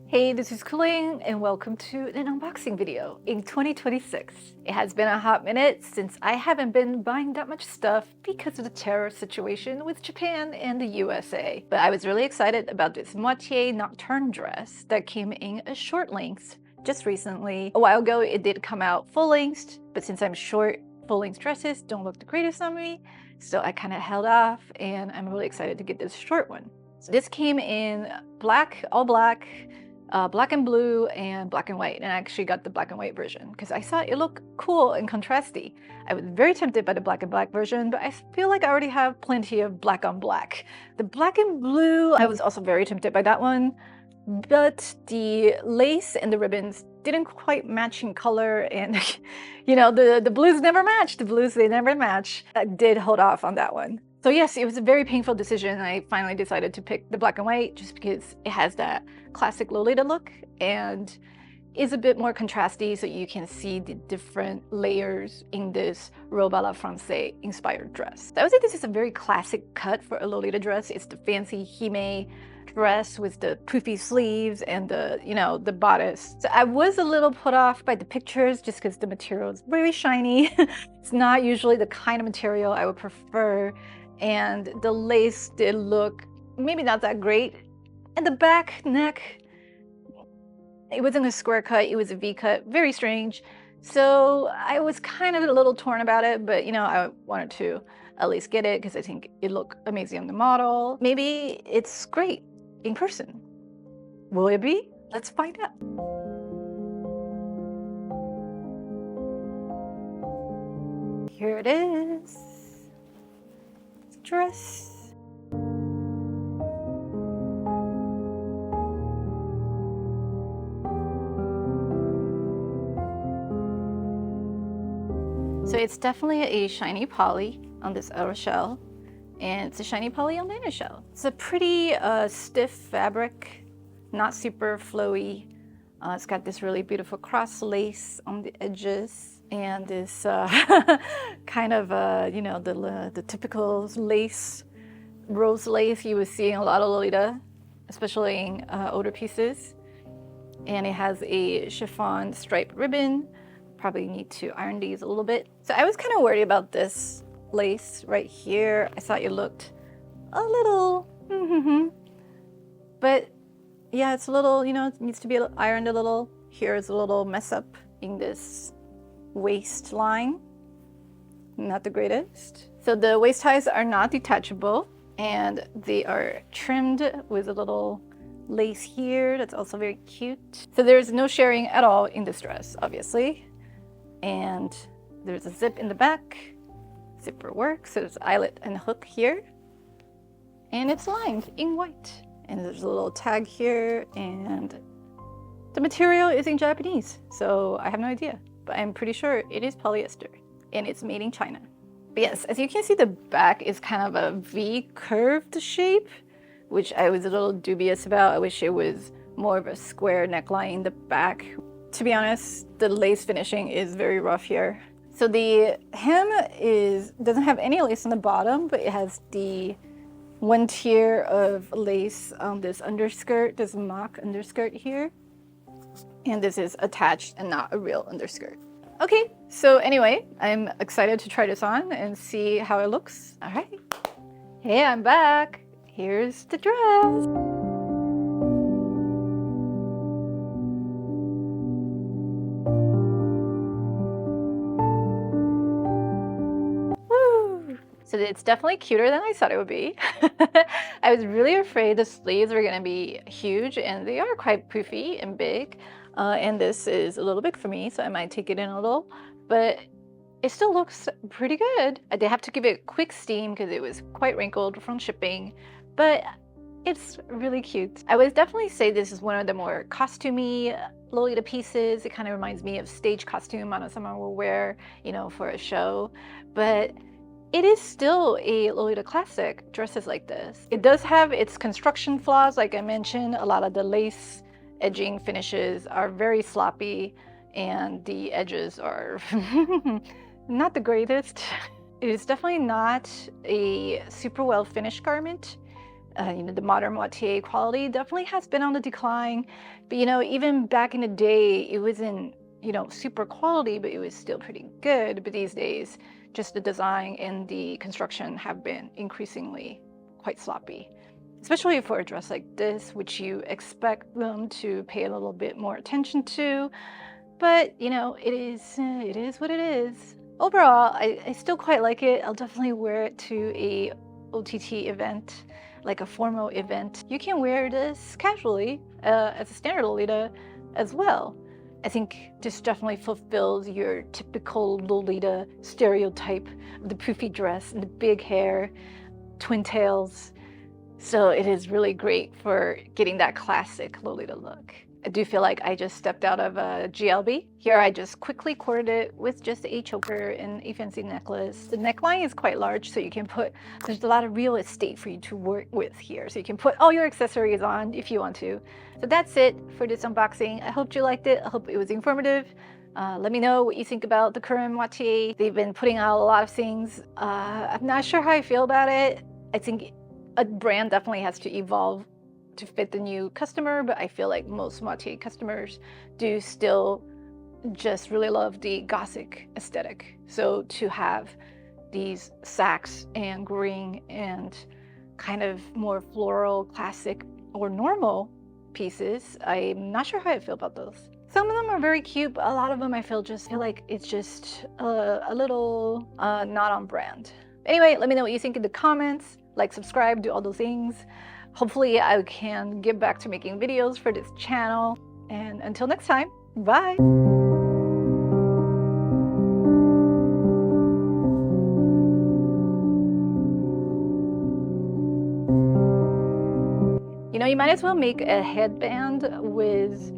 Hey, this is Kuling and welcome to an unboxing video in 2026. It has been a hot minute since I haven't been buying that much stuff because of the terror situation with Japan and the USA. But I was really excited about this Moitie Nocturne dress that came in a short length just recently. A while ago it did come out full length, but since I'm short, full length dresses don't look the greatest on me, so I kind of held off and I'm really excited to get this short one. So this came in black, all black, black and blue and black and white, and I actually got the black and white version because I thought it looked cool and contrasty. I was very tempted by the black and black version, but I feel like I already have plenty of black on black. The black and blue, I was also very tempted by that one, but the lace and the ribbons didn't quite match in color, and you know, the blues never match. The blues, they never match. I did hold off on that one. So yes, it was a very painful decision. I finally decided to pick the black and white just because it has that classic Lolita look and is a bit more contrasty, so you can see the different layers in this robe à la Francais inspired dress. So I would say this is a very classic cut for a Lolita dress. It's the fancy hime dress with the poofy sleeves and the, you know, the bodice. So I was a little put off by the pictures just because the material is very shiny. It's not usually the kind of material I would prefer. And the lace did look maybe not that great. And the back neck, it wasn't a square cut, it was a V cut, very strange. So I was kind of a little torn about it, but you know, I wanted to at least get it because I think it looked amazing on the model. Maybe it's great in person. Will it be? Let's find out. Here it is. Dress. So it's definitely a shiny poly on this outer shell, and it's a shiny poly on the inner shell. It's a pretty stiff fabric, not super flowy. It's got this really beautiful cross lace on the edges, and this kind of, you know, the typical lace, rose lace you would see in a lot of Lolita, especially in older pieces. And it has a chiffon striped ribbon. Probably need to iron these a little bit. So I was kind of worried about this lace right here. I thought it looked a little, but yeah, it's a little, you know, it needs to be ironed a little. Here's a little mess up in this waistline. Not the greatest. So the waist ties are not detachable, and they are trimmed with a little lace here. That's also very cute. So there's no sharing at all in this dress, obviously. And there's a zip in the back. Zipper works. So there's eyelet and hook here. And it's lined in white. And there's a little tag here, and the material is in Japanese, so I have no idea, but I'm pretty sure it is polyester, and it's made in China. But yes, as you can see, the back is kind of a V curved shape, which I was a little dubious about. I wish it was more of a square neckline in the back. To be honest, the lace finishing is very rough here. So the hem doesn't have any lace on the bottom, but it has the one tier of lace on this underskirt, this mock underskirt here. And this is attached and not a real underskirt. Okay, so anyway, I'm excited to try this on and see how it looks. All right. Hey, I'm back. Here's the dress. So it's definitely cuter than I thought it would be. I was really afraid the sleeves were gonna be huge, and they are quite poofy and big. And this is a little big for me, so I might take it in a little, but it still looks pretty good. I did have to give it a quick steam because it was quite wrinkled from shipping, but it's really cute. I would definitely say this is one of the more costumey Lolita pieces. It kind of reminds me of stage costume someone will wear, you know, for a show, but it is still a Lolita classic, dresses like this. It does have its construction flaws, like I mentioned. A lot of the lace edging finishes are very sloppy, and the edges are not the greatest. It is definitely not a super well finished garment. The modern moitié quality definitely has been on the decline. But even back in the day, it wasn't super quality, but it was still pretty good. But these days, just the design and the construction have been increasingly quite sloppy, especially for a dress like this, which you expect them to pay a little bit more attention to. But it is what it is. Overall, I still quite like it. I'll definitely wear it to a OTT event, like a formal event. You can wear this casually as a standard Lolita as well. I think this definitely fulfills your typical Lolita stereotype of the poofy dress and the big hair, twin tails. So it is really great for getting that classic Lolita look. I do feel like I just stepped out of a GLB. Here I just quickly corded it with just a choker and a fancy necklace. The neckline is quite large, so there's a lot of real estate for you to work with here. So you can put all your accessories on if you want to. So that's it for this unboxing. I hope you liked it. I hope it was informative. Let me know what you think about the current moitié. They've been putting out a lot of things. I'm not sure how I feel about it. I think a brand definitely has to evolve to fit the new customer, but I feel like most moitié customers do still just really love the Gothic aesthetic. So to have these sacks and green and kind of more floral, classic, or normal pieces, I'm not sure how I feel about those. Some of them are very cute, but a lot of them I feel like it's just a little not on brand. Anyway, let me know what you think in the comments. Like, subscribe, do all those things. Hopefully I can get back to making videos for this channel. And until next time, bye! You might as well make a headband with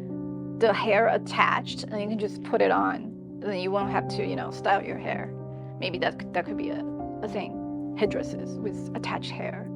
the hair attached, and you can just put it on. And then you won't have to, style your hair. Maybe that could be a thing. Headdresses with attached hair.